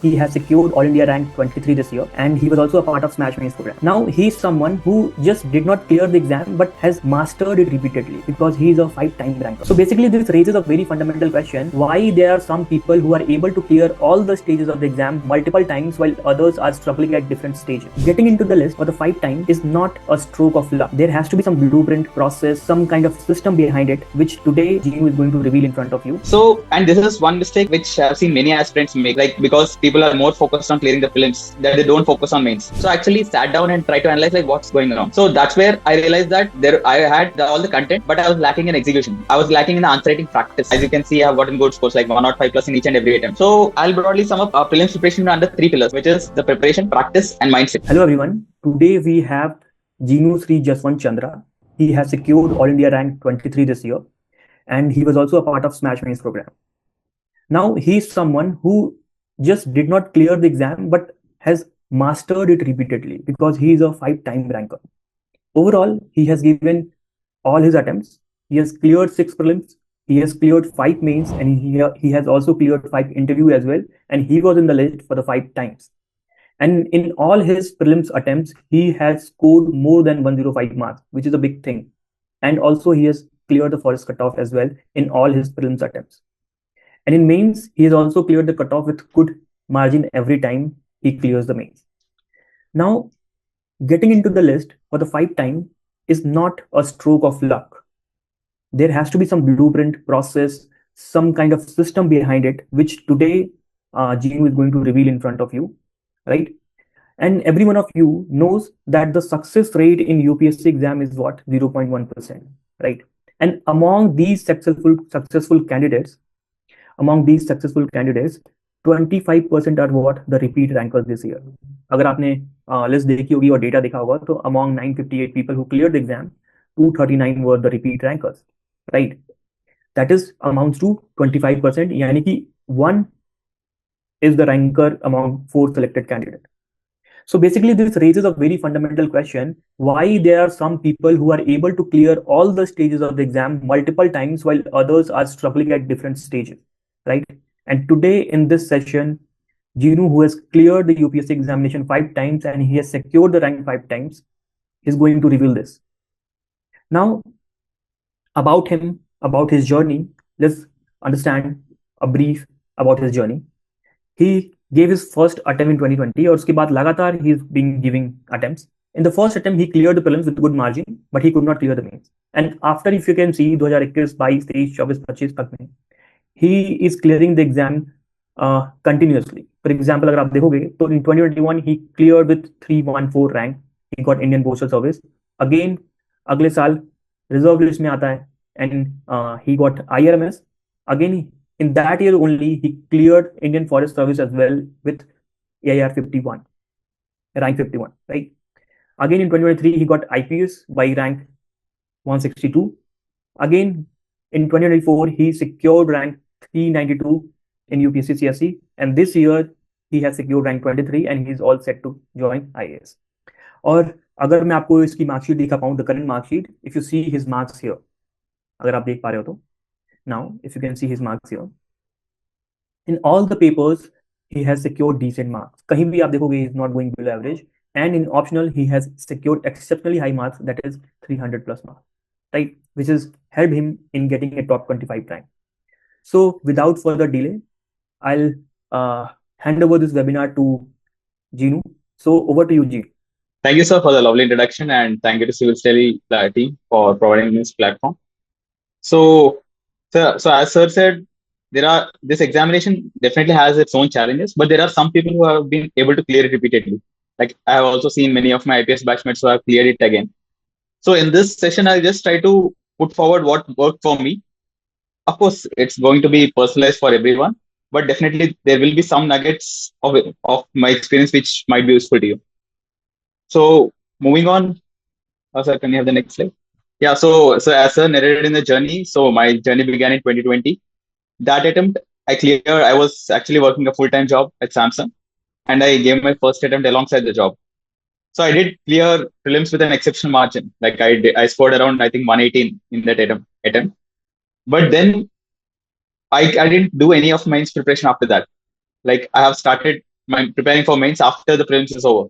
He has secured All India rank 23 this year, and he was also a part of Smash Mains program. Now he's someone who just did not clear the exam but has mastered it repeatedly because he is a 5-time ranker. So basically this raises a very fundamental question: why there are some people who are able to clear all the stages of the exam multiple times while others are struggling at different stages. Getting into the list for the 5 time is not a stroke of luck. There has to be some blueprint, process, some kind of system behind it, which today Genu is going to reveal in front of you. So, and this is one mistake which I've seen many aspirants make, like because people are more focused on clearing the prelims that they don't focus on mains. So I actually sat down and tried to analyze like what's going wrong. So that's where I realized that I had all the content, but I was lacking in execution. I was lacking in the answer writing practice. As you can see, I've gotten good scores like 105 plus in each and every attempt. So I'll broadly sum up prelims preparation under 3 pillars, which is the preparation, practice, and mindset. Hello everyone. Today we have Genu Sri Jaswanth Chandra. He has secured All India rank 23 this year, and he was also a part of Smash Mains program. Now he's someone who just did not clear the exam but has mastered it repeatedly because he is a 5-time ranker. Overall, he has given all his attempts. He has cleared 6 prelims. He has cleared 5 mains, and he has also cleared 5 interview as well. And he was in the list for the 5 times. And in all his prelims attempts, he has scored more than 105 marks, which is a big thing. And also he has cleared the forest cutoff as well in all his prelims attempts. And in mains, he has also cleared the cutoff with good margin every time he clears the mains. Now, getting into the list for the 5 time is not a stroke of luck. There has to be some blueprint, process, some kind of system behind it, which today Genu is going to reveal in front of you, right? And every one of you knows that the success rate in UPSC exam is what? 0.1%, right? And among these successful candidates, 25% are what? The repeat rankers this year. अगर आपने list देखी होगी और data देखा होगा तो among 958 people who cleared the exam, 239 were the repeat rankers, right? That is amounts to 25%, यानी कि 1 is the ranker among 4 selected candidates. So basically this raises a very fundamental question: why there are some people who are able to clear all the stages of the exam multiple times while others are struggling at different stages, right? And today in this session, Genu, who has cleared the UPSC examination 5 times and he has secured the rank 5 times, is going to reveal this. Now, about him, about his journey, let's understand a brief about his journey. He gave his first attempt in 2020 और उसके बाद लगातार he's been giving attempts. In the first attempt, he cleared the prelims with good margin, but he could not clear the mains. And after, if you can see, 2021, 22, 23, 24, 25 तक में, he is clearing the exam continuously. For example, अगर आप देखोगे तो in 2021 he cleared with 314 rank. He got Indian Postal Service. Again, अगले साल reserve list में आता है and he got IRMS. Again, in that year only, he cleared Indian Forest Service as well with AIR 51, rank 51, right? Again, in 2023, he got IPS by rank 162. Again, in 2024, he secured rank 392 in UPSC CSE, and this year he has secured rank 23 and he is all set to join IAS. और अगर मैं आपको इसकी marksheet दिखा पाऊँ, the current marksheet, if you see his marks here, अगर आप देख पा रहे हो तो, now if you can see his marks here, in all the papers he has secured decent marks. कहीं भी आप देखोगे he is not going below average, and in optional he has secured exceptionally high marks, that is 300 plus marks, right? Which has helped him in getting a top 25 rank. So without further delay, I'll hand over this webinar to Genu. So over to you, G. Thank you, sir, for the lovely introduction, and thank you to Civilsdaily team for providing this platform. So as sir said, this examination definitely has its own challenges, but there are some people who have been able to clear it repeatedly. Like I have also seen many of my IPS batchmates who have cleared it again. So in this session, I'll just try to put forward what worked for me. Of course, it's going to be personalized for everyone, but definitely there will be some nuggets of my experience which might be useful to you. So moving on, sir, can you have the next slide? Yeah, so as sir narrated in the journey, so my journey began in 2020. That attempt, I was actually working a full-time job at Samsung, and I gave my first attempt alongside the job. So I did clear prelims with an exceptional margin. Like I scored around, I think, 118 in that attempt. But then I didn't do any of mains preparation after that. Like I have started preparing for mains after the prelims is over.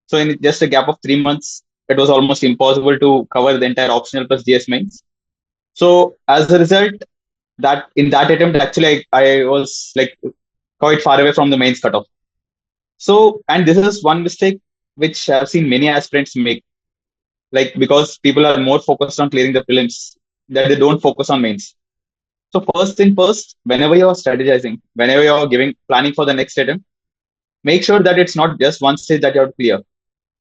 So in just a gap of 3 months, it was almost impossible to cover the entire optional plus GS mains. So as a result, that in that attempt, actually, I was like quite far away from the mains cutoff. So, and this is one mistake which I've seen many aspirants make, like because people are more focused on clearing the prelims that they don't focus on mains. So first thing first, whenever you're strategizing, whenever you're giving planning for the next attempt, make sure that it's not just one stage that you have to clear.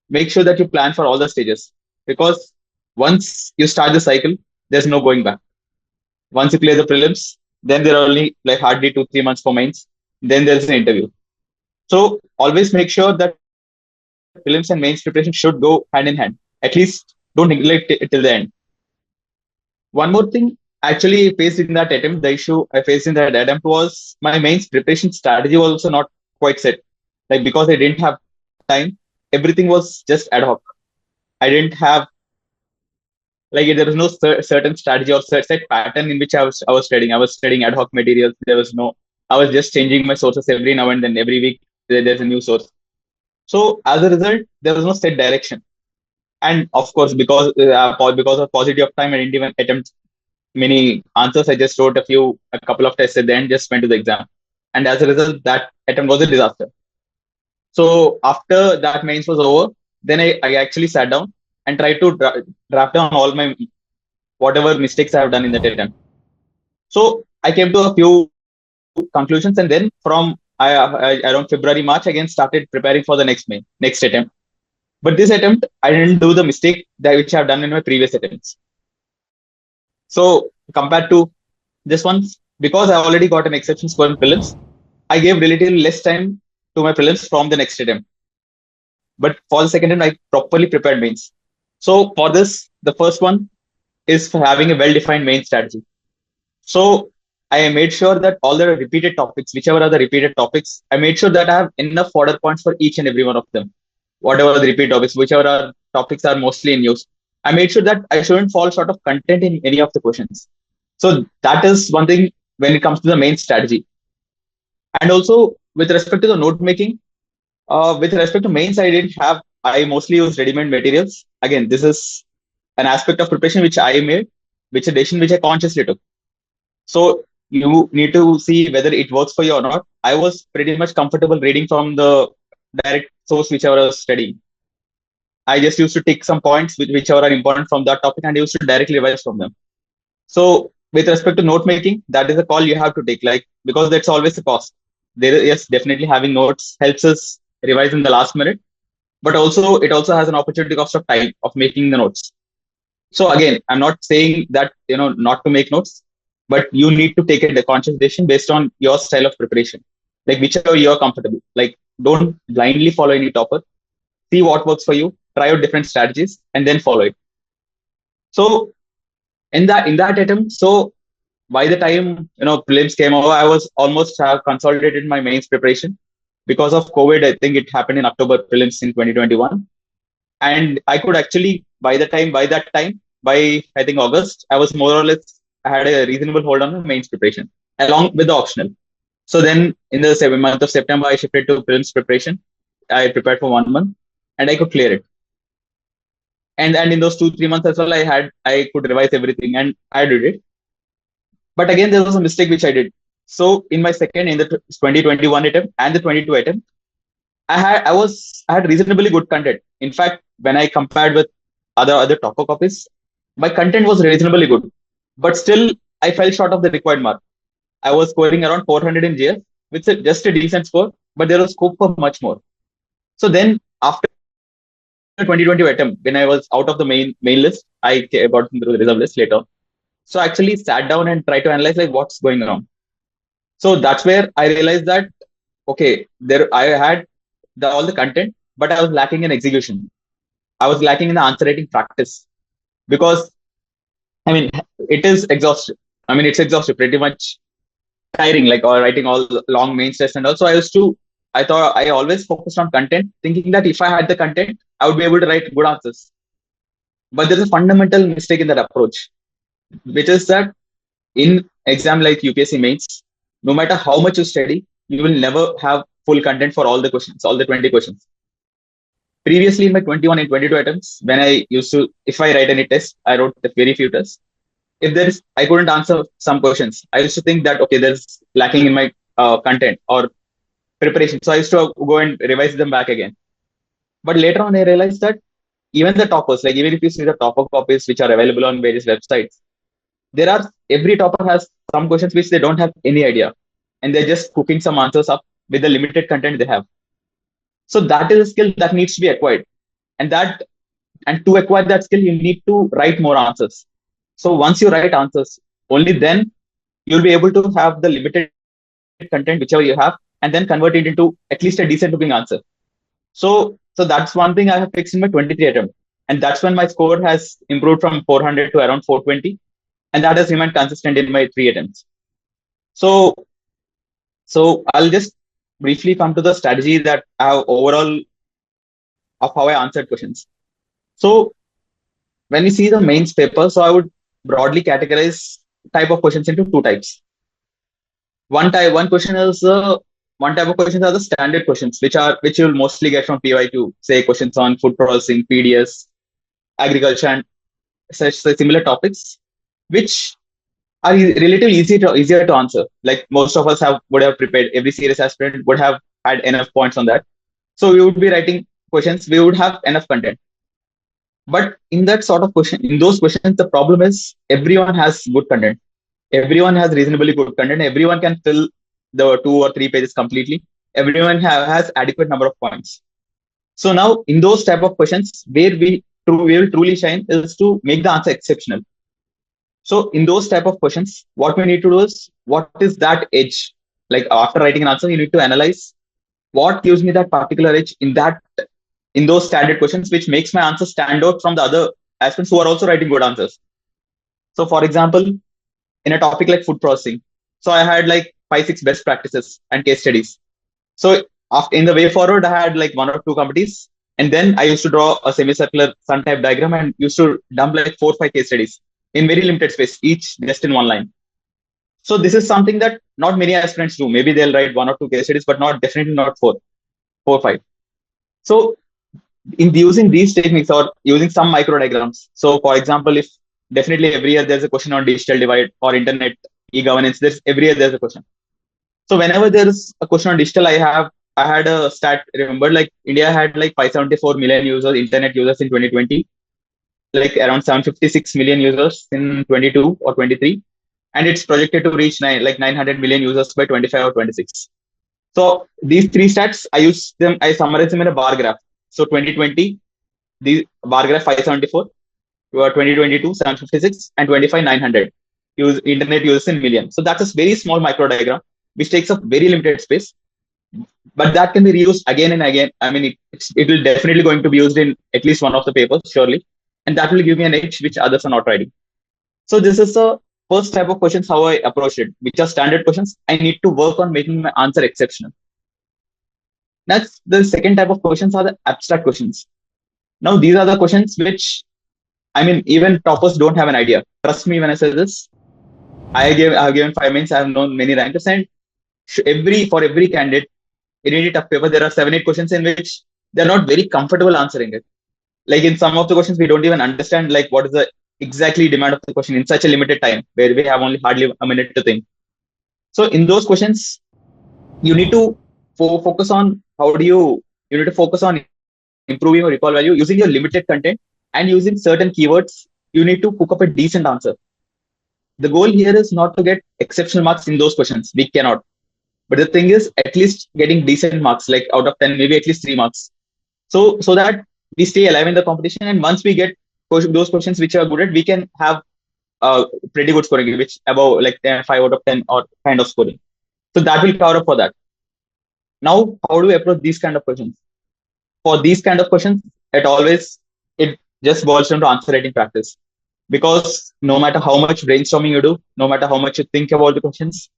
Make sure that you plan for all the stages, because once you start the cycle, there's no going back. Once you clear the prelims, then there are only like hardly 2-3 months for mains. Then there's an interview. So always make sure that prelims and mains preparation should go hand in hand. At least don't neglect it till the end. One more thing, actually faced in that attempt, the issue I faced in that attempt was my mains preparation strategy was also not quite set. Like because I didn't have time, everything was just ad hoc. I didn't have like there was no certain strategy or set pattern in which I was studying. I was studying ad hoc materials. There was no. I was just changing my sources every now and then. Every week there's a new source. So as a result, there was no set direction. And of course, because of paucity of time, I didn't even attempt many answers. I just wrote a couple of tests at the end, just went to the exam. And as a result, that attempt was a disaster. So after that mains was over, then I actually sat down and tried to draft down all my whatever mistakes I have done in that attempt. So I came to a few conclusions, and then from around February, March, again started preparing for the next attempt. But this attempt, I didn't do the mistake that which I've done in my previous attempts. So compared to this one, because I already got an exception score in prelims, I gave relatively less time to my prelims from the next attempt. But for the second attempt, I properly prepared mains. So for this, the first one is for having a well-defined main strategy. So I made sure that all the repeated topics, whichever are the repeated topics, I made sure that I have enough fodder points for each and every one of them. Whatever the repeat topics, whichever are topics are mostly in use, I made sure that I shouldn't fall short of content in any of the questions. So that is one thing when it comes to the main strategy. And also with respect to the note making, with respect to mains, I mostly use ready-made materials. Again, this is an aspect of preparation which I made, which a decision which I consciously took. So you need to see whether it works for you or not. I was pretty much comfortable reading from the direct source whichever I was studying. I just used to take some points whichever are important from that topic and I used to directly revise from them. So with respect to note making, that is a call you have to take, like because that's always a cost. Yes, definitely having notes helps us revise in the last minute, but also it also has an opportunity cost of time of making the notes. So again, I'm not saying that not to make notes, but you need to take a conscious decision based on your style of preparation, like whichever you're comfortable. Like don't blindly follow any topper. See what works for you. Try out different strategies and then follow it. So in that attempt, so by the time prelims came over, I was almost have consolidated my mains preparation. Because of COVID, I think it happened in October prelims in 2021, and I could actually by that time, by I think August, I had a reasonable hold on the mains preparation along with the optional. So then in the month of September, I shifted to prelims preparation. I prepared for 1 month and I could clear it. And in those 2-3 months as well, I could revise everything and I did it. But again, there was a mistake which I did. So in the 2021 attempt and the 22 attempt, I had reasonably good content. In fact, when I compared with other Toko copies, my content was reasonably good. But still, I fell short of the required mark. I was scoring around 400 in GS, which is just a decent score, but there was scope for much more. So then after 2020 attempt, when I was out of the main list, I got into the reserve list later. So I actually sat down and tried to analyze like what's going wrong. So that's where I realized that okay, there I had all the content, but I was lacking in execution. I was lacking in the answer writing practice because I mean it is exhaustive. I mean it's exhaustive, pretty much tiring, like or writing all long main tests and also I thought I always focused on content, thinking that if I had the content, I would be able to write good answers. But there's a fundamental mistake in that approach, which is that in exam like UPSC mains, no matter how much you study, you will never have full content for all the questions, all the 20 questions. Previously, in my 21 and 22 attempts, when I used to, if I write any test, I wrote very few tests. If there is, I couldn't answer some questions. I used to think that, okay, there's lacking in my content or preparation. So I used to go and revise them back again. But later on, I realized that even the toppers, like even if you see the topper copies which are available on various websites, there are, every topper has some questions which they don't have any idea. And they're just cooking some answers up with the limited content they have. So that is a skill that needs to be acquired. And to acquire that skill, you need to write more answers. So once you write answers, only then you'll be able to have the limited content, whichever you have, and then convert it into at least a decent looking answer. So that's one thing I have fixed in my 23 attempt. And that's when my score has improved from 400 to around 420. And that has remained consistent in my 3 attempts. So, so I'll just briefly come to the strategy that I have overall of how I answered questions. So when we see the mains paper, so I would broadly categorize type of questions into 2 types. One question is one type of questions are the standard questions, which you'll mostly get from PYQ, say questions on food processing, PDS, agriculture, and such similar topics, which are relatively easier to answer. Like most of us would have prepared. Every serious aspirant would have had enough points on that. So we would be writing questions. We would have enough content. But in that sort of question, in those questions, the problem is everyone has good content. Everyone has reasonably good content. Everyone can fill the 2 or 3 pages completely. Everyone has adequate number of points. So now in those type of questions, where we will truly shine is to make the answer exceptional. So in those type of questions, what we need to do is, what is that edge? Like after writing an answer, you need to analyze what gives me that particular edge in those standard questions, which makes my answer stand out from the other aspirants who are also writing good answers. So for example, in a topic like food processing, so I had like 5-6 best practices and case studies. So in the way forward, I had like 1 or 2 committees, and then I used to draw a semicircular sun type diagram and used to dump like 4 or 5 case studies in very limited space, each just in one line. So this is something that not many aspirants do. Maybe they'll write 1 or 2 case studies, but definitely not 4 or 5. So in using these techniques or using some micro diagrams. So for example, if definitely every year there's a question on digital divide or internet e-governance, every year there's a question. So whenever there's a question on digital, I had a stat, remember, like India had like 574 million users, internet users in 2020, like around 756 million users in 22 or 23. And it's projected to reach 900 million users by 25 or 26. So these 3 stats, I summarize them in a bar graph. So 2020, the bar graph 574, 2022, 756, and 25, 900 internet users in million. So that's a very small micro diagram, which takes up very limited space, but that can be reused again and again. I mean, it will definitely going to be used in at least one of the papers, surely. And that will give me an edge which others are not writing. So this is the first type of questions, how I approach it, which are standard questions. I need to work on making my answer exceptional. That's the second type of questions are the abstract questions. Now, these are the questions which, I mean, even toppers don't have an idea. Trust me when I say this. I have given 5 minutes. I have known many rankers, and for every candidate, in any tough paper, there are 7-8 questions in which they're not very comfortable answering it. Like in some of the questions, we don't even understand like what is the exactly demand of the question in such a limited time where we have only hardly a minute to think. So in those questions, you need to focus on you need to focus on improving your recall value using your limited content and using certain keywords. You need to cook up a decent answer. The goal here is not to get exceptional marks in those questions. We cannot. But the thing is, at least getting decent marks, like out of 10, maybe at least 3 marks. So that we stay alive in the competition. And once we get those questions which are good at, we can have pretty good scoring, which above like 5 out of 10 or kind of scoring. So that will cover up for that. Now, how do we approach these kind of questions? For these kind of questions, it just boils down to answer writing practice. Because no matter how much brainstorming you do, no matter how much you think about the questions,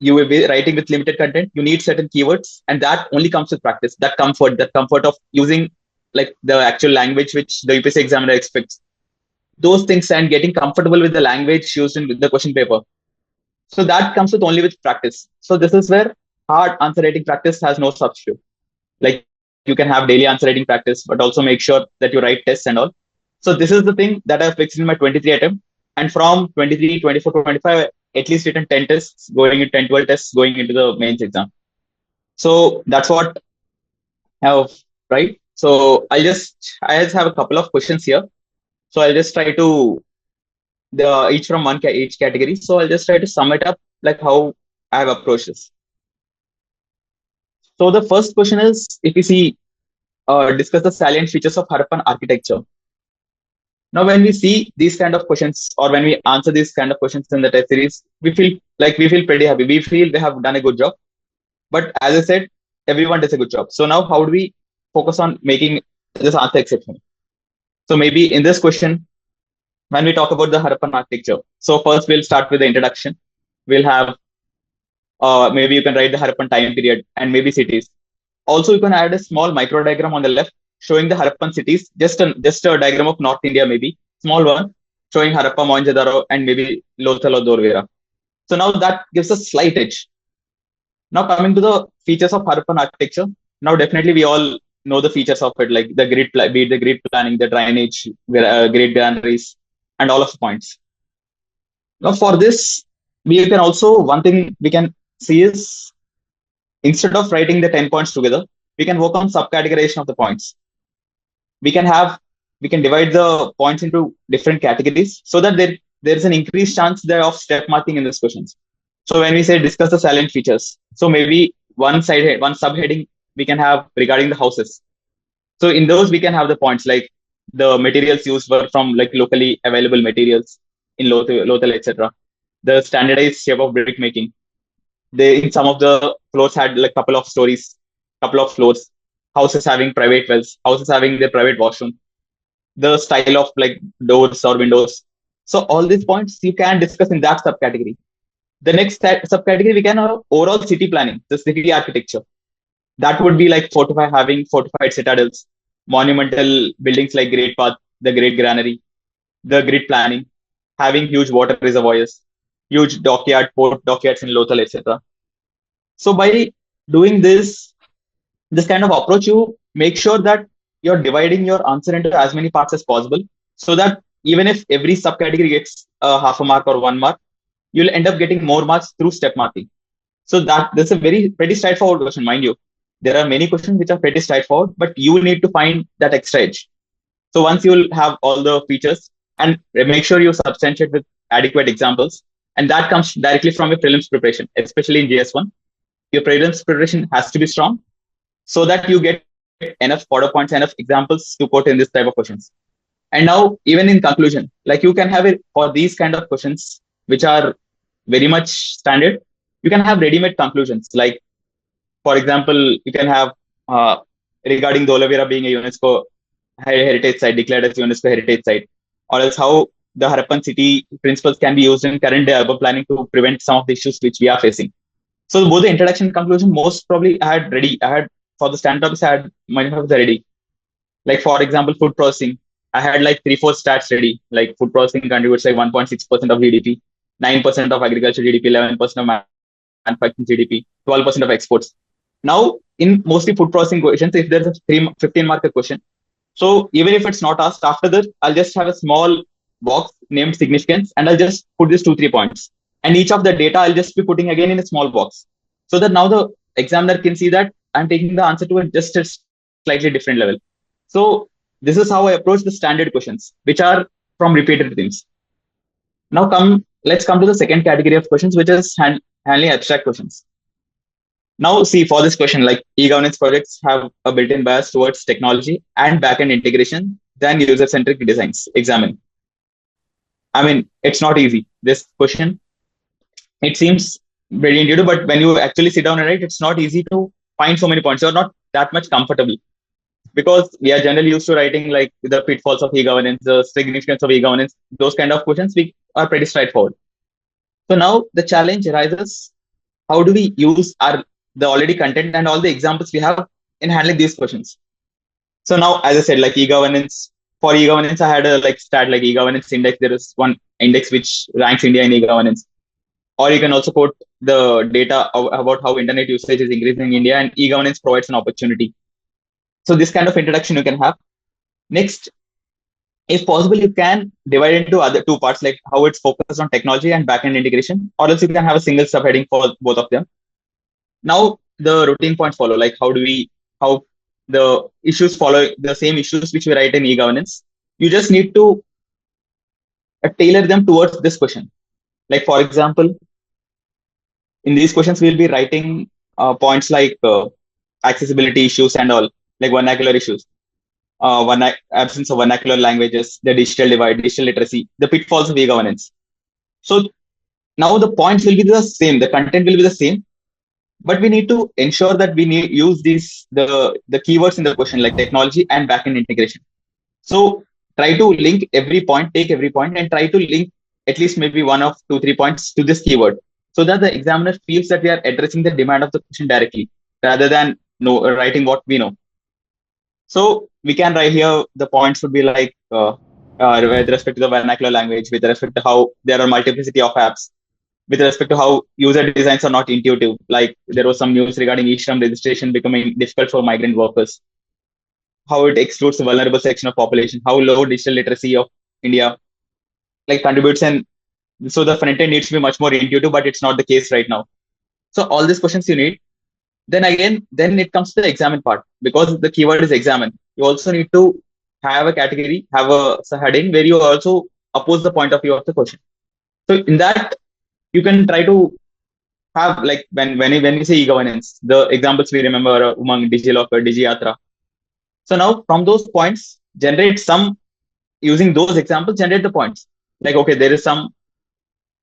you will be writing with limited content. You need certain keywords, and that only comes with practice. That comfort of using like the actual language which the UPSC examiner expects. Those things and getting comfortable with the language used in the question paper. So that comes with only with practice. So this is where hard answer writing practice has no substitute. Like you can have daily answer writing practice, but also make sure that you write tests and all. So this is the thing that I fixed in my 23 attempt. And from 23, 24, 25, at least written 10 tests, going into 10, 12 tests, going into the mains exam. So that's what I have, right? So I just have a couple of questions here. So I'll just try to, each from each category. So I'll just try to sum it up, like how I have approached this. So the first question is, if you see, discuss the salient features of Harappan architecture. Now, when we see these kind of questions, or when we answer these kind of questions in the test series, we feel pretty happy. We feel we have done a good job. But as I said, everyone does a good job. So now, how do we focus on making this answer exceptional? So maybe in this question, when we talk about the Harappan architecture, so first we'll start with the introduction. We'll have maybe you can write the Harappan time period and maybe cities. Also, you can add a small micro diagram on the left showing the Harappan cities, just a diagram of North India, maybe small one, showing Harappa, Mohenjo-daro, and maybe Lothal or Dorvera. So now that gives a slight edge. Now coming to the features of Harappan architecture. Now definitely we all know the features of it, like be it the grid planning, the drainage, grid granaries, and all of the points. Now for this, we can also, one thing we can see is, instead of writing the 10 points together, we can work on subcategorization of the points. We can divide the points into different categories so that there is an increased chance there of step marking in these questions. So when we say discuss the salient features, so maybe one subheading we can have regarding the houses. So in those we can have the points like the materials used were from like locally available materials in Lothal, etc. The standardized shape of brick making. In some of the floors had like couple of floors, houses having private wells, houses having their private washroom, the style of like doors or windows. So all these points you can discuss in that subcategory. The next subcategory we can have overall city planning, the city architecture. That would be like having fortified citadels, monumental buildings like Great Path, the Great Granary, the grid planning, having huge water reservoirs, huge port dockyards in Lothal, etc. So by doing this kind of approach, you make sure that you're dividing your answer into as many parts as possible, so that even if every subcategory gets half a mark or 1 mark, you'll end up getting more marks through step marking. So that's a pretty straightforward question, mind you. There are many questions which are pretty straightforward, but you need to find that extra edge. So once you'll have all the features, and make sure you substantiate with adequate examples, and that comes directly from your prelims preparation, especially in GS1. Your prelims preparation has to be strong so that you get enough order points, enough examples to put in this type of questions. And now, even in conclusion, like you can have it for these kind of questions, which are very much standard, you can have ready-made conclusions. Like, for example, you can have regarding Dholavira being a UNESCO heritage site, declared as UNESCO heritage site, or else how the Harappan city principles can be used in current day urban planning to prevent some of the issues which we are facing. So both the introduction and conclusion, most probably I had for the stand topics, I had many of them ready. Like for example, food processing, I had like 3-4 stats ready. Like food processing contributes like 1.6% of GDP, 9% of agriculture GDP, 11% of manufacturing GDP, 12% of exports. Now, in mostly food processing questions, if there's a 15 marker question, so even if it's not asked, after that, I'll just have a small box named significance, and I'll just put this 2-3 points. And each of the data I'll just be putting again in a small box, so that now the examiner can see that I'm taking the answer to just a slightly different level. So this is how I approach the standard questions, which are from repeated themes. Now let's come to the second category of questions, which is handling abstract questions. Now, see, for this question, like e-governance projects have a built-in bias towards technology and backend integration than user-centric designs. Examine. I mean, it's not easy. This question, it seems very intuitive, but when you actually sit down and write, it's not easy to find so many points. You're not that much comfortable, because we are generally used to writing like the pitfalls of e-governance, the significance of e-governance, those kind of questions we are pretty straightforward. So now the challenge arises, how do we use the already content and all the examples we have in handling these questions? So now, as I said, like for e-governance, I had a like stat like e-governance index. There is one index which ranks India in e-governance. or you can also quote the data about how internet usage is increasing in India and e-governance provides an opportunity. So this kind of introduction you can have. Next, if possible, you can divide into other two parts, like how it's focused on technology and backend integration, or else you can have a single subheading for both of them. Now the routine points follow, like how the issues follow the same issues which we write in e-governance. You just need to tailor them towards this question. Like for example, in these questions we'll be writing points like accessibility issues and all, like vernacular issues, absence of vernacular languages, the digital divide, digital literacy, the pitfalls of e-governance. So now the points will be the same, the content will be the same, but we need to ensure that we need use the keywords in the question, like technology and backend integration. So try to link every point, take every point and try to link at least maybe one of 2 3 points to this keyword, so that the examiner feels that we are addressing the demand of the question directly rather than writing what we know. So we can write here the points would be like with respect to the vernacular language, with respect to how there are multiplicity of apps, with respect to how user designs are not intuitive. Like there was some news regarding e-shram registration becoming difficult for migrant workers, how it excludes the vulnerable section of population, how low digital literacy of India like contributes, and so the front end needs to be much more intuitive, but it's not the case right now. So all these questions you need. Then again, then it comes to the examine part, because the keyword is examine. You also need to have a category, have a heading where you also oppose the point of view of the question. So in that, you can try to have like when you say e-governance, the examples we remember are Umang, DigiLocker, DigiYatra. So now from those points, generate some, using those examples, generate the points. Like, okay, there is some,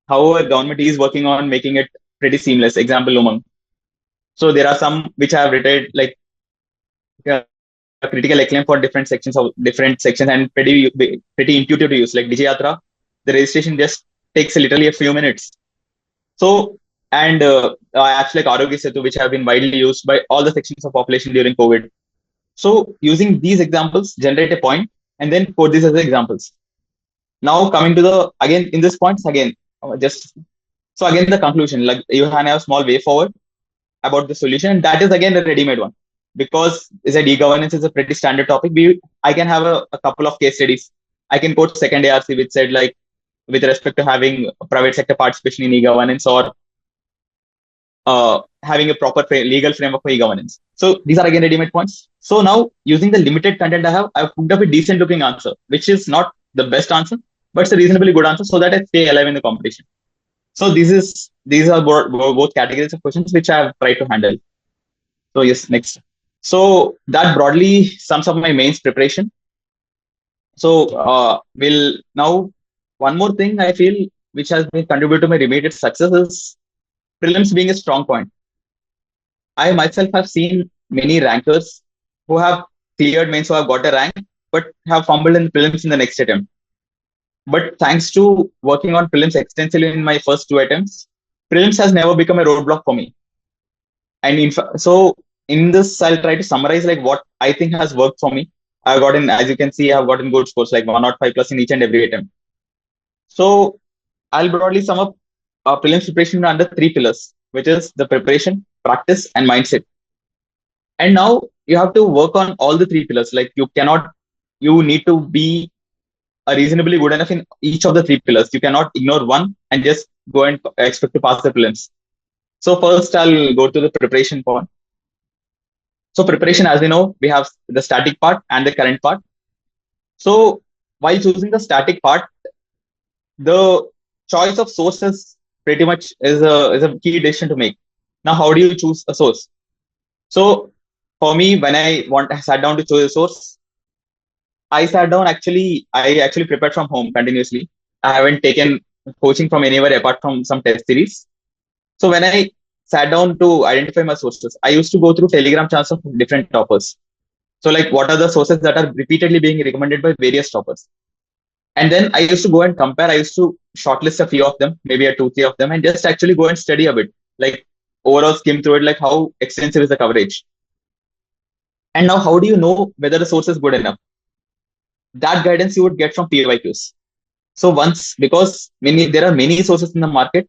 how a government is working on making it pretty seamless. Example, Umang. So there are some which I have written like critical acclaim for different sections and pretty intuitive to use. Like DigiYatra, the registration just takes literally a few minutes. So and apps like Arogya Setu, which have been widely used by all the sections of population during COVID. So using these examples, generate a point and then quote these as the examples. Now coming to the again in this points again, just so again the conclusion, like you can have a small way forward about the solution, and that is again a ready-made one, because is that e-governance is a pretty standard topic. I can have a couple of case studies. I can quote second ARC which said like with respect to having private sector participation in e-governance, or having a proper legal framework for e-governance. So these are again ready-made points. So now using the limited content I've put up a decent looking answer, which is not the best answer, but it's a reasonably good answer so that I stay alive in the competition. So these are both categories of questions which I have tried to handle. So yes, next. So that broadly sums up my mains preparation. So we'll now, one more thing I feel which has been contributed to my immediate success is prelims being a strong point. I myself have seen many rankers who have cleared mains, who have got a rank, but have fumbled in prelims in the next attempt. But thanks to working on prelims extensively in my first 2 attempts, prelims has never become a roadblock for me. And so in this, I'll try to summarize like what I think has worked for me. I've gotten, as you can see, I've gotten good scores like 105 plus in each and every attempt. So I'll broadly sum up prelims preparation under 3 pillars, which is the preparation, practice, and mindset. And now you have to work on all the 3 pillars. Like you need to be reasonably good enough in each of the 3 pillars. You cannot ignore one and just go and expect to pass the prelims. So first I'll go to the preparation part. So preparation, as we know, we have the static part and the current part. So while choosing the static part, the choice of sources pretty much is a key decision to make. Now, how do you choose a source? So for me, when I sat down to choose a source, I actually prepared from home continuously. I haven't taken coaching from anywhere apart from some test series. So when I sat down to identify my sources, I used to go through Telegram channels of different toppers. So like what are the sources that are repeatedly being recommended by various toppers? And then I used to go and compare. I used to shortlist a few of them, maybe a 2 3 of them, and just actually go and study a bit, like overall skim through it, like how extensive is the coverage. And now how do you know whether the source is good enough? That guidance you would get from PYQs. So because there are many sources in the market,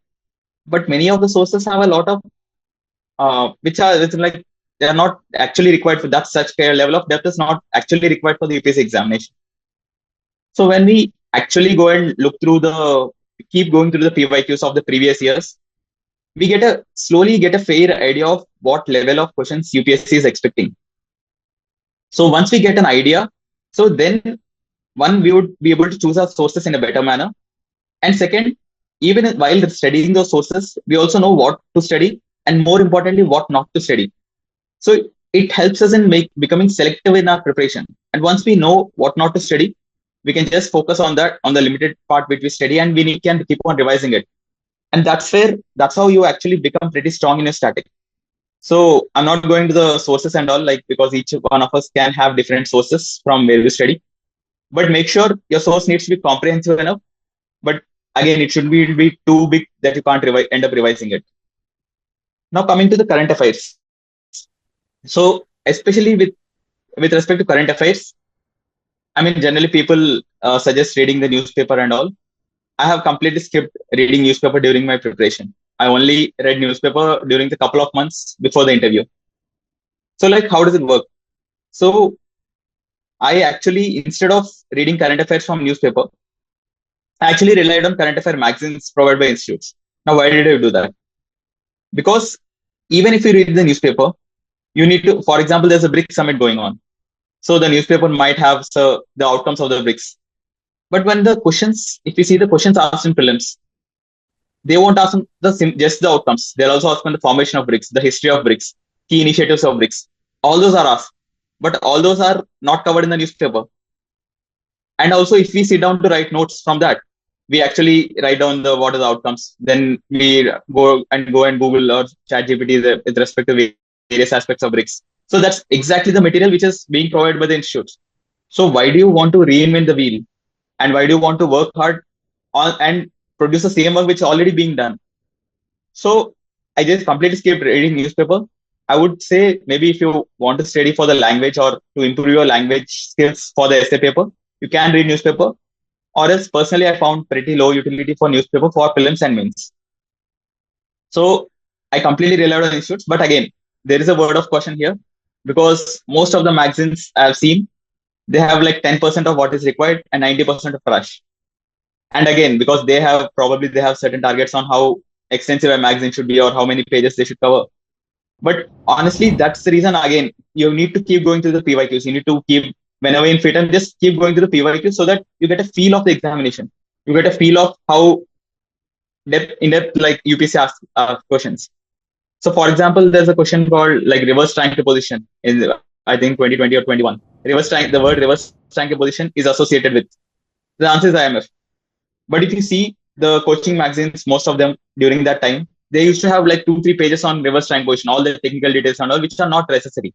but many of the sources have a lot of which are it's like they are not actually required for that such care level of depth is not actually required for the UPSC examination. So when we actually go and look through the keep going through the PYQs of the previous years, we get a slowly get a fair idea of what level of questions UPSC is expecting. So once we get an idea, so then one we would be able to choose our sources in a better manner, and second, even while studying those sources, we also know what to study and more importantly what not to study. So it helps us in becoming selective in our preparation. And once we know what not to study, we can just focus on that on the limited part which we study, and we can keep on revising it. And that's how you actually become pretty strong in your static. So I'm not going to the sources and all, like, because each one of us can have different sources from where we study. But make sure your source needs to be comprehensive enough. But again, it should be too big that you can't end up revising it. Now coming to the current affairs. So especially with respect to current affairs, I mean, generally people suggest reading the newspaper and all. I have completely skipped reading newspaper during my preparation. I only read newspaper during the couple of months before the interview. So like, how does it work? So I actually, instead of reading current affairs from newspaper, I actually relied on current affair magazines provided by institutes. Now, why did I do that? Because even if you read the newspaper, you need to, for example, there's a BRICS summit going on. So the newspaper might have the outcomes of the BRICS. But when the questions, if you see the questions asked in prelims, they won't ask just the outcomes. They'll also ask on the formation of BRICS, the history of BRICS, key initiatives of BRICS. All those are asked, but all those are not covered in the newspaper. And also, if we sit down to write notes from that, we actually write down what are the outcomes. Then we go and Google or chat GPT with respect to various aspects of BRICS. So that's exactly the material which is being provided by the institutes. So why do you want to reinvent the wheel? And why do you want to work hard on and produce the same work which is already being done? So I just completely skipped reading newspaper. I would say maybe if you want to study for the language or to improve your language skills for the essay paper, you can read newspaper. Or else, personally, I found pretty low utility for newspaper for prelims and mains. So I completely relied on institutes. But again, there is a word of caution here, because most of the magazines I've seen, they have like 10% of what is required and 90% of trash. And again, because they have certain targets on how extensive a magazine should be or how many pages they should cover. But honestly, that's the reason. Again, you need to keep going through the PYQs. You need to keep, whenever in fit, and just keep going through the PYQs so that you get a feel of the examination. You get a feel of how in depth like UPSC asks questions. So, for example, there's a question called like reverse triangle position in I think 2020 or 21. The word reverse triangle position is associated with the answer is IMF. But if you see the coaching magazines, most of them during that time, they used to have like 2-3 pages on reverse triangle position, all the technical details and all, which are not necessary.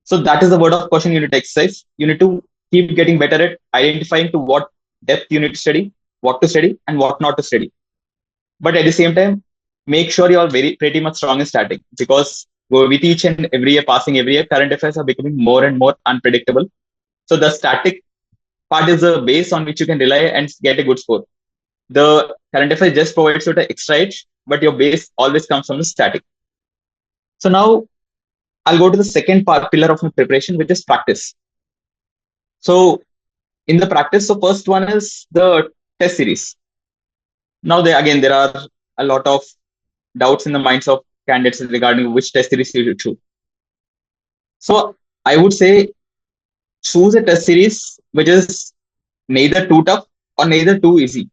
So that is the word of caution you need to exercise. You need to keep getting better at identifying to what depth you need to study, what to study, and what not to study. But at the same time, make sure you are pretty much strong in static, because with each and every year passing every year, current affairs are becoming more and more unpredictable. So the static part is the base on which you can rely and get a good score. The current affairs just provides you the extra edge, but your base always comes from the static. So now I'll go to the second pillar of my preparation, which is practice. So in the practice, so first one is the test series. Now there are a lot of doubts in the minds of candidates regarding which test series you should choose. So I would say choose a test series which is neither too tough or neither too easy.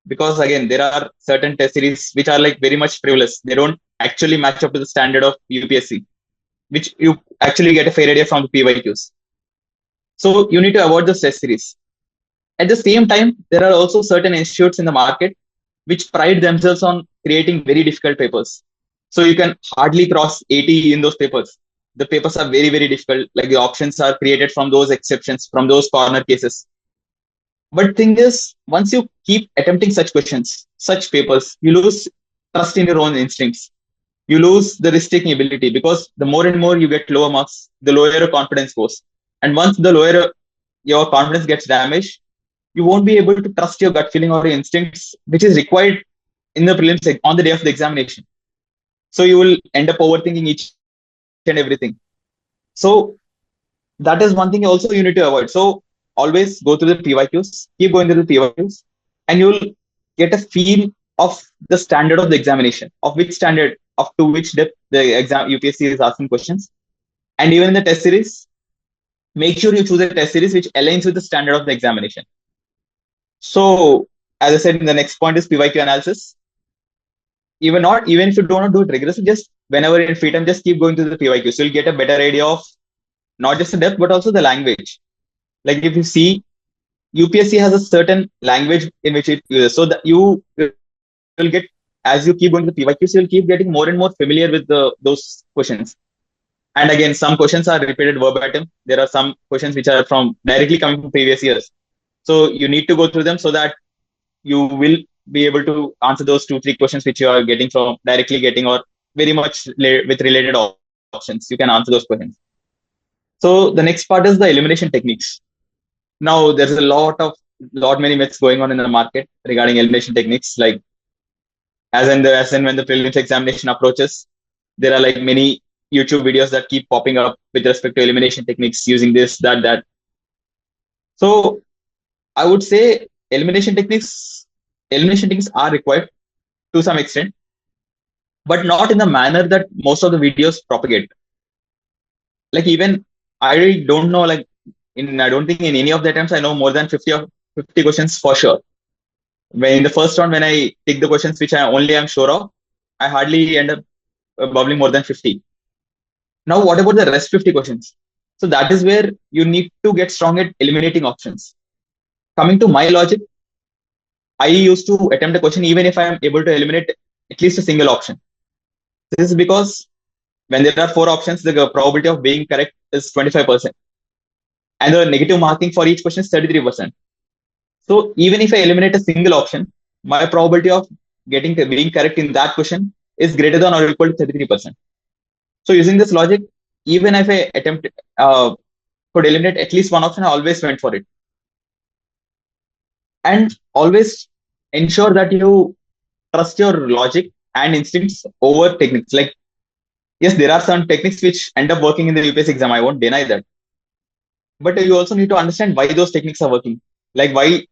Because again, there are certain test series which are like very much frivolous. They don't actually match up to the standard of UPSC, which you actually get a fair idea from the PYQs. So you need to avoid those test series. At the same time, there are also certain institutes in the market which pride themselves on creating very difficult papers. So you can hardly cross 80 in those papers. The papers are very, very difficult. Like the options are created from those exceptions, from those corner cases. But thing is, once you keep attempting such questions, such papers, you lose trust in your own instincts. You lose the risk-taking ability, because the more and more you get lower marks, the lower your confidence goes. And once the lower your confidence gets damaged, you won't be able to trust your gut feeling or your instincts, which is required in the prelims on the day of the examination. So you will end up overthinking each and everything. So that is one thing also you need to avoid. So always go through the PYQs, keep going through the PYQs, and you will get a feel of the standard of the examination, of which standard, of to which depth the exam UPSC is asking questions. And even in the test series, make sure you choose a test series which aligns with the standard of the examination. So as I said, the next point is PYQ analysis. Even if you don't do it rigorously, just whenever in free time, just keep going through the PYQ. So you'll get a better idea of not just the depth, but also the language. Like if you see, UPSC has a certain language in which it uses. So that you will get, as you keep going to the PYQs, you'll keep getting more and more familiar with those questions. And again, some questions are repeated verbatim. There are some questions which are from directly coming from previous years. So you need to go through them so that you will be able to answer those 2-3 questions which you are getting from directly getting or very much with related options. You can answer those questions. So the next part is the elimination techniques. Now there's a lot many myths going on in the market regarding elimination techniques. Like as in when the prelims examination approaches, there are like many YouTube videos that keep popping up with respect to elimination techniques using this, that. So I would say elimination techniques are required to some extent, but not in the manner that most of the videos propagate. Like even I don't know, like I don't think in any of the attempts I know more than 50 questions for sure. When in the first round, when I take the questions which I only am sure of, I hardly end up bubbling more than 50. Now, what about the rest 50 questions? So that is where you need to get strong at eliminating options. Coming to my logic, I used to attempt a question even if I am able to eliminate at least a single option. This is because when there are 4 options, the probability of being correct is 25%. And the negative marking for each question is 33%. So even if I eliminate a single option, my probability of being correct in that question is greater than or equal to 33%. So using this logic, even if I could eliminate at least one option, I always went for it. And always ensure that you trust your logic and instincts over techniques. Like, yes, there are some techniques which end up working in the UPSC exam. I won't deny that. But you also need to understand why those techniques are working. Like why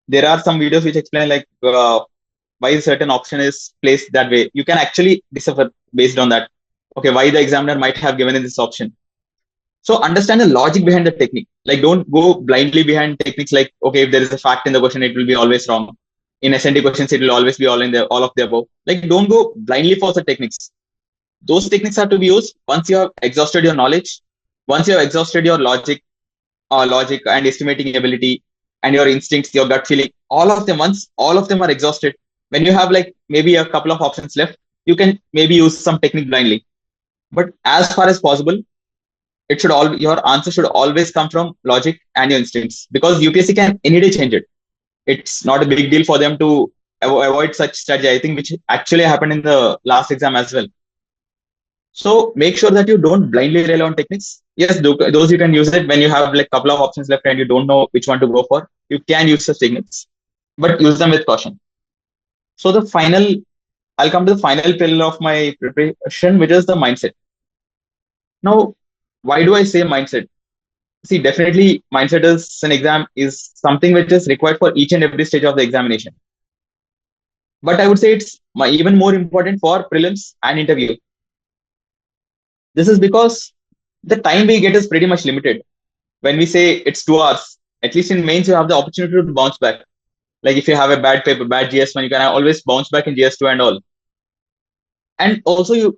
there are some videos which explain like why a certain option is placed that way. You can actually decipher based on that. Okay, why the examiner might have given this option. So understand the logic behind the technique. Like don't go blindly behind techniques like, okay, if there is a fact in the question, it will be always wrong. In SND questions, it will always be all of the above. Like don't go blindly for the techniques. Those techniques are to be used once you have exhausted your knowledge, once you have exhausted your logic and estimating ability and your instincts, your gut feeling, once all of them are exhausted, when you have like maybe a couple of options left, you can maybe use some technique blindly. But as far as possible, your answer should always come from logic and your instincts, because UPSC can any day change it. It's not a big deal for them to avoid such strategy, I think, which actually happened in the last exam as well. So make sure that you don't blindly rely on techniques. Yes, those you can use it when you have like a couple of options left and you don't know which one to go for. You can use such techniques, but use them with caution. So I'll come to the final pillar of my preparation, which is the mindset. Now, why do I say mindset? See, definitely mindset is something which is required for each and every stage of the examination. But I would say it's even more important for prelims and interview. This is because the time we get is pretty much limited. When we say it's 2 hours, at least in mains, you have the opportunity to bounce back. Like if you have a bad paper, bad GS1, you can always bounce back in GS2 and all. And also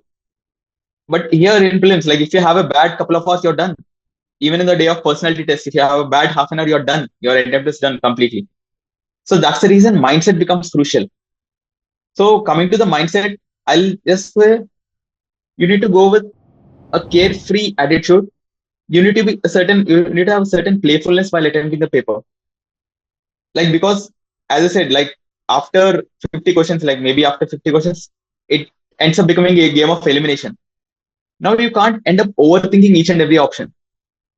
but here in prelims, like if you have a bad couple of hours, you're done. Even in the day of personality test, if you have a bad half an hour, you're done. Your attempt is done completely. So that's the reason mindset becomes crucial. So coming to the mindset, I'll just say you need to go with a carefree attitude. You need to have a certain playfulness while attempting the paper. Like, because as I said, like after 50 questions, like maybe after 50 questions, it ends up becoming a game of elimination. Now you can't end up overthinking each and every option.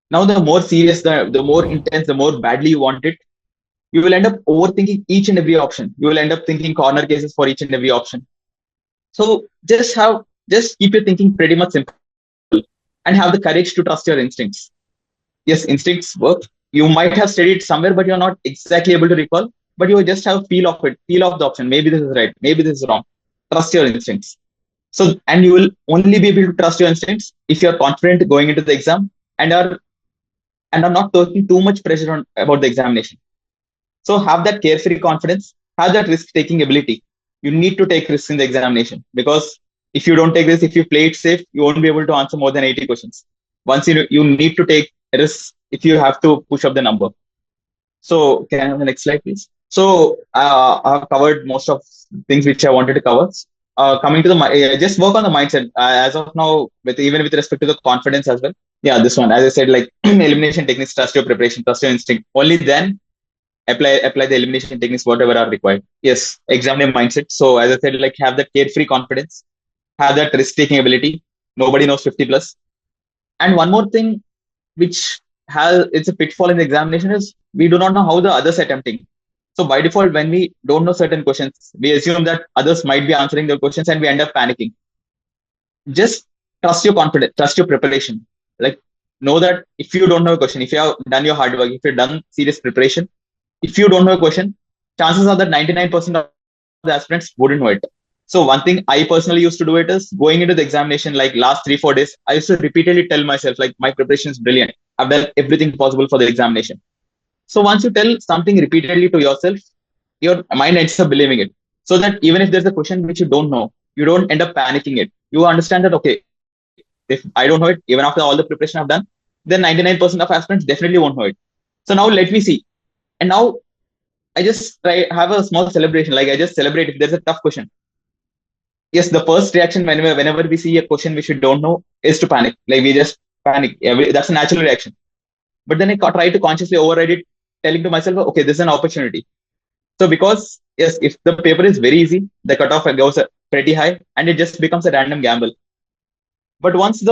Now the more serious, the more intense, the more badly you want it, you will end up overthinking each and every option. You will end up thinking corner cases for each and every option. So just keep your thinking pretty much simple and have the courage to trust your instincts. Yes, instincts work. You might have studied somewhere, but you're not exactly able to recall. But you just have feel of it, feel of the option. Maybe this is right, maybe this is wrong. Trust your instincts. So, and you will only be able to trust your instincts if you're confident going into the exam and are not taking too much pressure on about the examination. So have that carefree confidence, have that risk-taking ability. You need to take risks in the examination because if you don't take this, if you play it safe, you won't be able to answer more than 80 questions. Once you need to take risks if you have to push up the number. So can I have the next slide, please? So I've covered most of things which I wanted to cover. Coming to the just work on the mindset as of now, with even with respect to the confidence as well. Yeah, this one, as I said, like elimination techniques, trust your preparation, trust your instinct. Only then apply the elimination techniques whatever are required. Yes, examine mindset. So as I said, like have that carefree confidence, have that risk taking ability. Nobody knows 50 plus. And one more thing which has it's a pitfall in the examination is we do not know how the others are attempting. So by default, when we don't know certain questions, we assume that others might be answering the questions and we end up panicking. Just trust your confidence, trust your preparation. Like know that if you don't know a question, if you have done your hard work, if you've done serious preparation, if you don't know a question, chances are that 99% of the aspirants wouldn't know it. So one thing I personally used to do it is going into the examination, like last 3-4 days, I used to repeatedly tell myself, like my preparation is brilliant. I've done everything possible for the examination. So once you tell something repeatedly to yourself, your mind ends up believing it. So that even if there's a question which you don't know, you don't end up panicking it. You understand that, okay, if I don't know it, even after all the preparation I've done, then 99% of aspirants definitely won't know it. So now let me see. And now I just have a small celebration. Like I just celebrate if there's a tough question. Yes, the first reaction whenever we see a question which we don't know is to panic. Like we just panic. That's a natural reaction. But then I try to consciously override it, telling to myself, okay, this is an opportunity. So because yes, if the paper is very easy, the cutoff goes pretty high, and it just becomes a random gamble. But once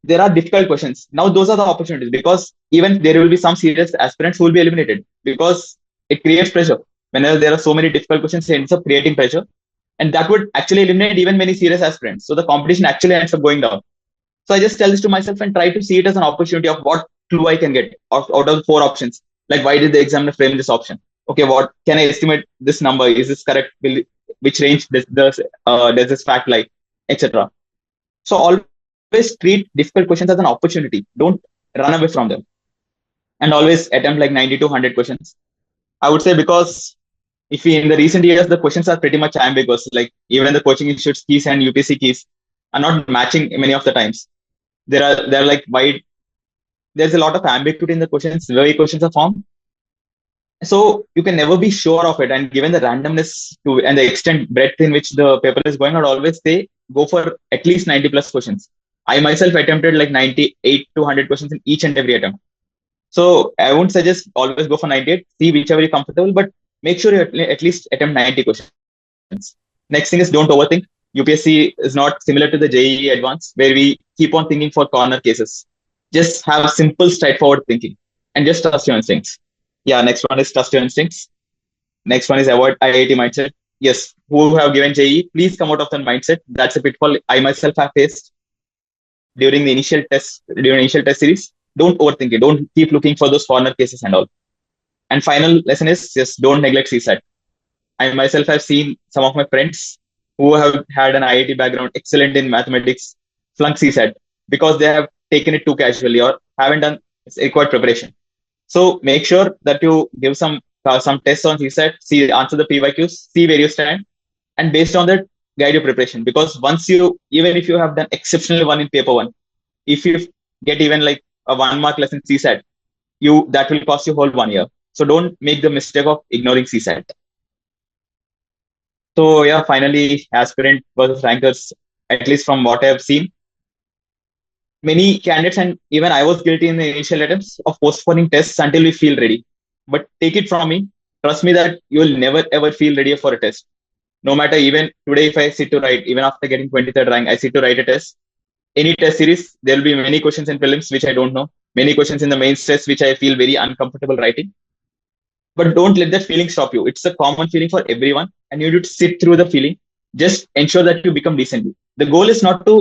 there are difficult questions, now those are the opportunities because even there will be some serious aspirants who will be eliminated because it creates pressure. Whenever there are so many difficult questions, it ends up creating pressure. And that would actually eliminate even many serious aspirants. So the competition actually ends up going down. So I just tell this to myself and try to see it as an opportunity of what clue I can get out of the 4 options. Like, why did the examiner frame this option? Okay, what can I estimate this number? Is this correct? Which range does this fact like, etc. So always treat difficult questions as an opportunity. Don't run away from them. And always attempt like 90 to 100 questions. I would say because if we in the recent years the questions are pretty much ambiguous, like even the coaching institutes keys and UPSC keys are not matching many of the times. They're like wide. There's a lot of ambiguity in the questions, the way questions are formed. So you can never be sure of it. And given the randomness to and the extent breadth in which the paper is going, I'd always say go for at least 90 plus questions. I myself attempted like 98 to 100 questions in each and every attempt. So I won't suggest always go for 98. See whichever you're comfortable, but make sure you at least attempt 90 questions. Next thing is don't overthink. UPSC is not similar to the JEE Advanced, where we keep on thinking for corner cases. Just have simple, straightforward thinking and just trust your instincts. Yeah, next one is trust your instincts. Next one is avoid IIT mindset. Yes, who have given JEE, please come out of that mindset. That's a pitfall I myself have faced during the initial test series. Don't overthink it. Don't keep looking for those corner cases and all. And final lesson is just don't neglect CSAT. I myself have seen some of my friends who have had an IIT background, excellent in mathematics, flunk CSAT because they have taken it too casually or haven't done required preparation. So make sure that you give some tests on CSAT, answer the PYQs, see where you stand, and based on that, guide your preparation. Because even if you have done exceptionally well in paper 1, if you get even like a 1 mark less in CSAT, that will cost you whole 1 year. So don't make the mistake of ignoring CSAT. So yeah, finally, aspirant versus rankers, at least from what I have seen, many candidates and even I was guilty in the initial attempts of postponing tests until we feel ready. But take it from me, trust me that you will never ever feel ready for a test. No matter even today, if I sit to write, even after getting 23rd rank, I sit to write a test. Any test series, there will be many questions in prelims which I don't know, many questions in the mains test which I feel very uncomfortable writing. but don't let that feeling stop you. It's a common feeling for everyone, and you need to sit through the feeling. Just ensure that you become decent. The goal is not to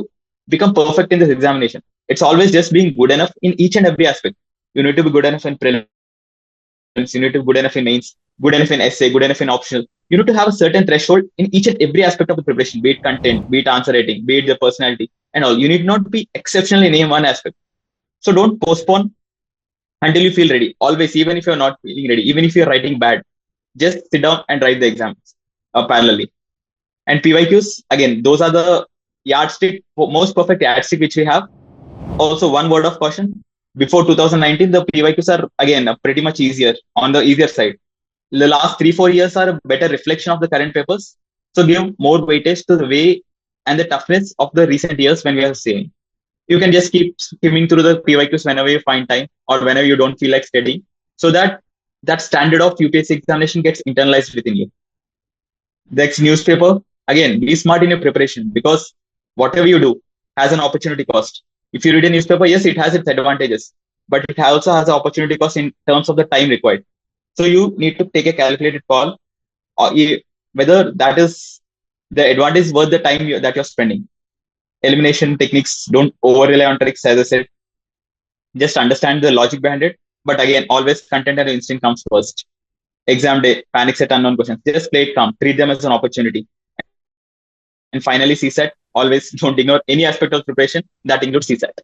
become perfect in this examination. It's always just being good enough in each and every aspect. You need to be good enough in prelims, you need to be good enough in mains, good enough in essay, good enough in optional. You need to have a certain threshold in each and every aspect of the preparation, be it content, be it answer writing, be it the personality, and all. You need not be exceptional in any one aspect. So don't postpone until you feel ready. Always, even if you're not feeling ready, even if you're writing bad, just sit down and write the exams parallelly. And PYQs, again, those are the yardstick, most perfect yardstick which we have. Also, one word of caution: before 2019, the PYQs are again pretty much easier, on the easier side. The last 3-4 years are a better reflection of the current papers. So give more weightage to the way and the toughness of the recent years when we are seeing. You can just keep skimming through the PYQs whenever you find time or whenever you don't feel like studying, so that that standard of UPSC examination gets internalized within you. Next, newspaper, again, be smart in your preparation, because whatever you do has an opportunity cost. If you read a newspaper, yes, it has its advantages, but it also has an opportunity cost in terms of the time required. So you need to take a calculated call, or whether that is the advantage worth the time that you're spending. Elimination techniques, don't over rely on tricks, as I said. Just understand the logic behind it. But again, always content and instinct comes first. Exam day, panics at unknown questions. Just play it calm. Treat them as an opportunity. And finally, CSAT. Always don't ignore any aspect of preparation. That includes CSAT.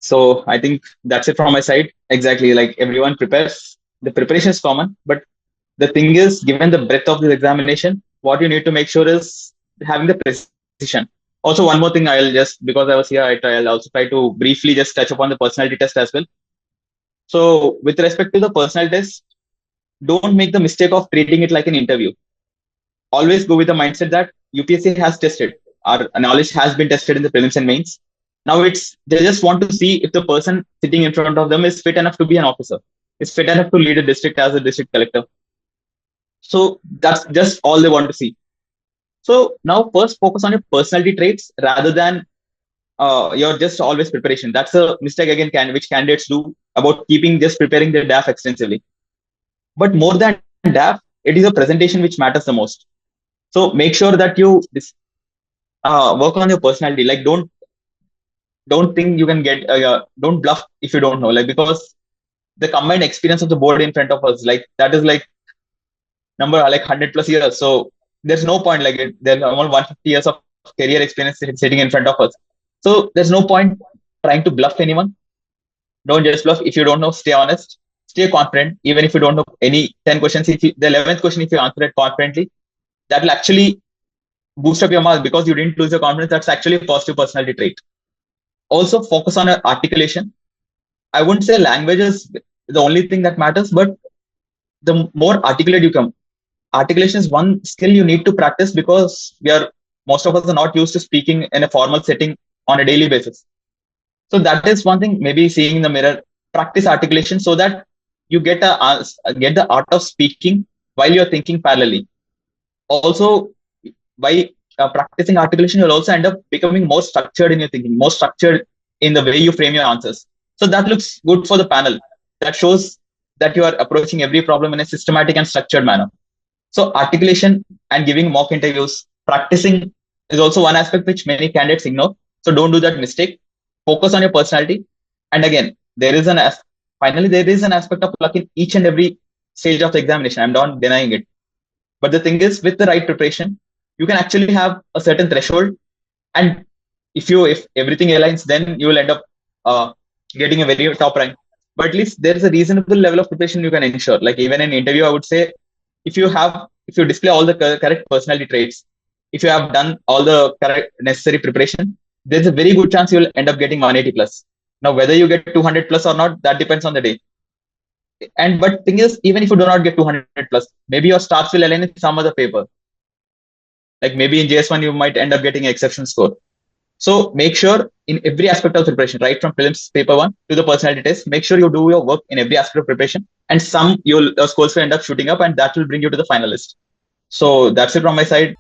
So I think that's it from my side. Exactly, like everyone prepares. The preparation is common, but the thing is, given the breadth of this examination, what you need to make sure is having the precision. Also, one more thing, I'll just, because I was here, I'll also try to briefly just touch upon the personality test as well. So with respect to the personality test, don't make the mistake of treating it like an interview. Always go with the mindset that UPSC has tested. Our knowledge has been tested in the prelims and mains. Now they just want to see if the person sitting in front of them is fit enough to be an officer, is fit enough to lead a district as a district collector. So that's just all they want to see. So now first focus on your personality traits rather than your just always preparation. That's a mistake again which candidates do, about keeping just preparing their DAF extensively. But more than DAF, it is a presentation which matters the most. So make sure that you work on your personality. Like don't think you can get don't bluff if you don't know, like, because the combined experience of the board in front of us, like, that is like number like 100+ years. So there's no point, like, there's almost 150 years of career experience sitting in front of us. So there's no point trying to bluff anyone. Don't just bluff. If you don't know, stay honest, stay confident. Even if you don't know any 10 questions, the 11th question, if you answer it confidently, that will actually boost up your marks, because you didn't lose your confidence. That's actually a positive personality trait. Also focus on articulation. I wouldn't say language is the only thing that matters, but the more articulate you come, articulation is one skill you need to practice, because most of us are not used to speaking in a formal setting on a daily basis. So that is one thing, maybe seeing in the mirror, practice articulation so that you get the art of speaking while you're thinking parallelly. Also, by practicing articulation, you'll also end up becoming more structured in your thinking, more structured in the way you frame your answers. So that looks good for the panel. That shows that you are approaching every problem in a systematic and structured manner. So articulation and giving mock interviews, practicing is also one aspect which many candidates ignore. So don't do that mistake. Focus on your personality. And again, there is an aspect of luck in each and every stage of the examination. I'm not denying it. But the thing is, with the right preparation, you can actually have a certain threshold. And if everything aligns, then you will end up getting a very top rank. But at least there is a reasonable level of preparation you can ensure. Like, even in interview, I would say, if you display all the correct personality traits, if you have done all the correct necessary preparation, there's a very good chance you'll end up getting 180+. Now, whether you get 200+ or not, that depends on the day. But thing is, even if you do not get 200+, maybe your stars will align in some other paper. Like maybe in JS1, you might end up getting an exception score. So make sure in every aspect of preparation, right from prelims paper 1 to the personality test, make sure you do your work in every aspect of preparation, and your scores will end up shooting up, and that will bring you to the finalist. So that's it from my side.